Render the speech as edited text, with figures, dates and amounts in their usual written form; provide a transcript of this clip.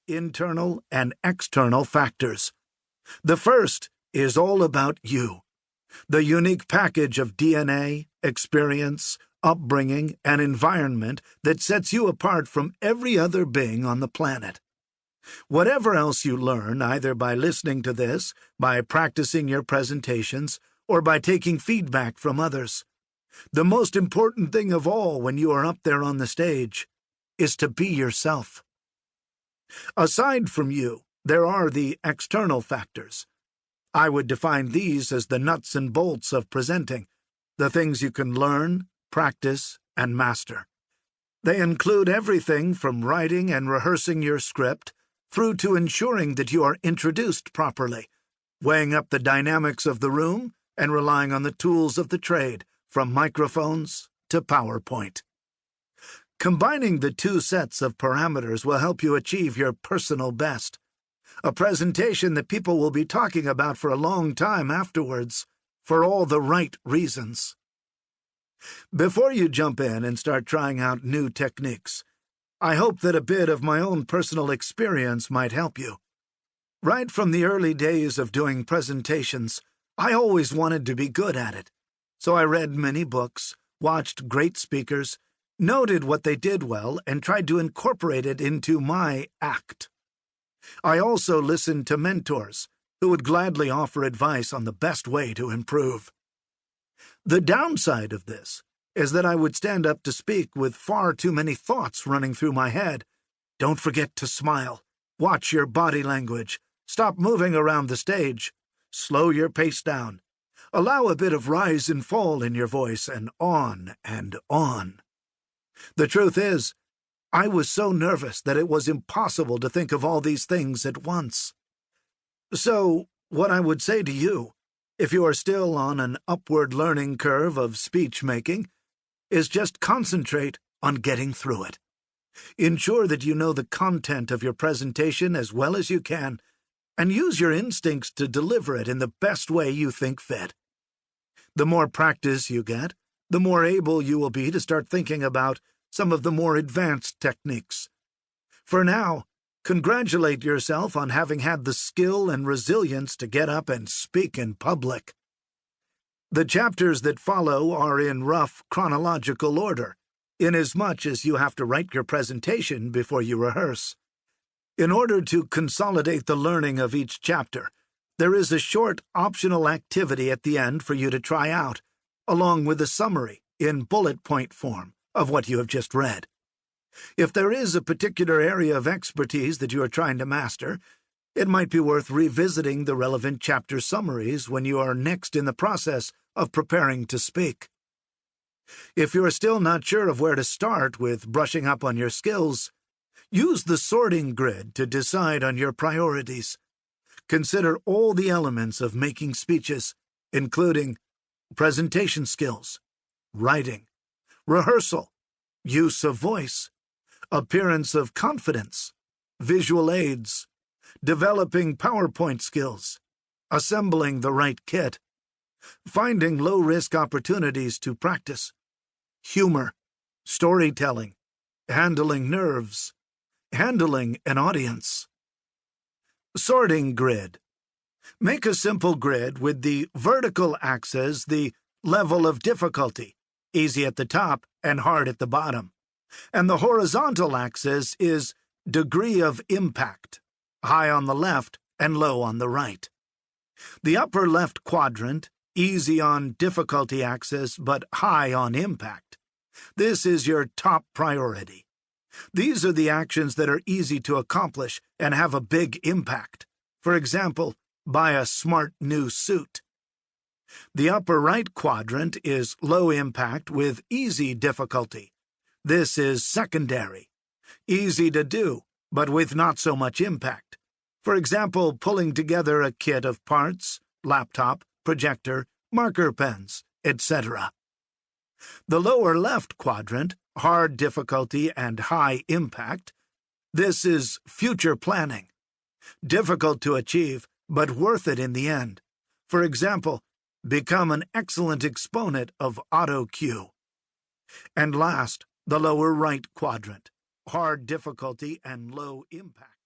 internal and external factors. The first is all about you, the unique package of DNA, experience, upbringing, and environment that sets you apart from every other being on the planet. Whatever else you learn, either by listening to this, by practicing your presentations, or by taking feedback from others, the most important thing of all when you are up there on the stage is to be yourself. Aside from you, there are the external factors. I would define these as the nuts and bolts of presenting, the things you can learn, practice, and master. They include everything from writing and rehearsing your script through to ensuring that you are introduced properly, weighing up the dynamics of the room, and relying on the tools of the trade, from microphones to PowerPoint. Combining the two sets of parameters will help you achieve your personal best, a presentation that people will be talking about for a long time afterwards, for all the right reasons. Before you jump in and start trying out new techniques, I hope that a bit of my own personal experience might help you. Right from the early days of doing presentations, I always wanted to be good at it, so I read many books, watched great speakers, noted what they did well, and tried to incorporate it into my act. I also listened to mentors who would gladly offer advice on the best way to improve. The downside of this is that I would stand up to speak with far too many thoughts running through my head. Don't forget to smile. Watch your body language. Stop moving around the stage. Slow your pace down. Allow a bit of rise and fall in your voice, and on and on. The truth is, I was so nervous that it was impossible to think of all these things at once. So, what I would say to you, if you are still on an upward learning curve of speech-making, is just concentrate on getting through it. Ensure that you know the content of your presentation as well as you can, and use your instincts to deliver it in the best way you think fit. The more practice you get, the more able you will be to start thinking about some of the more advanced techniques. For now, congratulate yourself on having had the skill and resilience to get up and speak in public. The chapters that follow are in rough chronological order, inasmuch as you have to write your presentation before you rehearse. In order to consolidate the learning of each chapter, there is a short optional activity at the end for you to try out, along with a summary in bullet point form of what you have just read. If there is a particular area of expertise that you are trying to master, it might be worth revisiting the relevant chapter summaries when you are next in the process of preparing to speak. If you are still not sure of where to start with brushing up on your skills, use the sorting grid to decide on your priorities. Consider all the elements of making speeches, including presentation skills, writing, rehearsal, use of voice, appearance of confidence, visual aids, developing PowerPoint skills, assembling the right kit, finding low-risk opportunities to practice, humor, storytelling, handling nerves, handling an audience. Sorting grid. Make a simple grid with the vertical axis the level of difficulty, easy at the top and hard at the bottom, and the horizontal axis is degree of impact, high on the left and low on the right. The upper left quadrant, easy on difficulty axis but high on impact. This is your top priority. These are the actions that are easy to accomplish and have a big impact. For example, buy a smart new suit. The upper right quadrant is low impact with easy difficulty. This is secondary. Easy to do, but with not so much impact. For example, pulling together a kit of parts, laptop, projector, marker pens, etc. The lower left quadrant, hard difficulty and high impact. This is future planning. Difficult to achieve, but worth it in the end. For example, become an excellent exponent of auto cue. And last, the lower right quadrant, hard difficulty and low impact.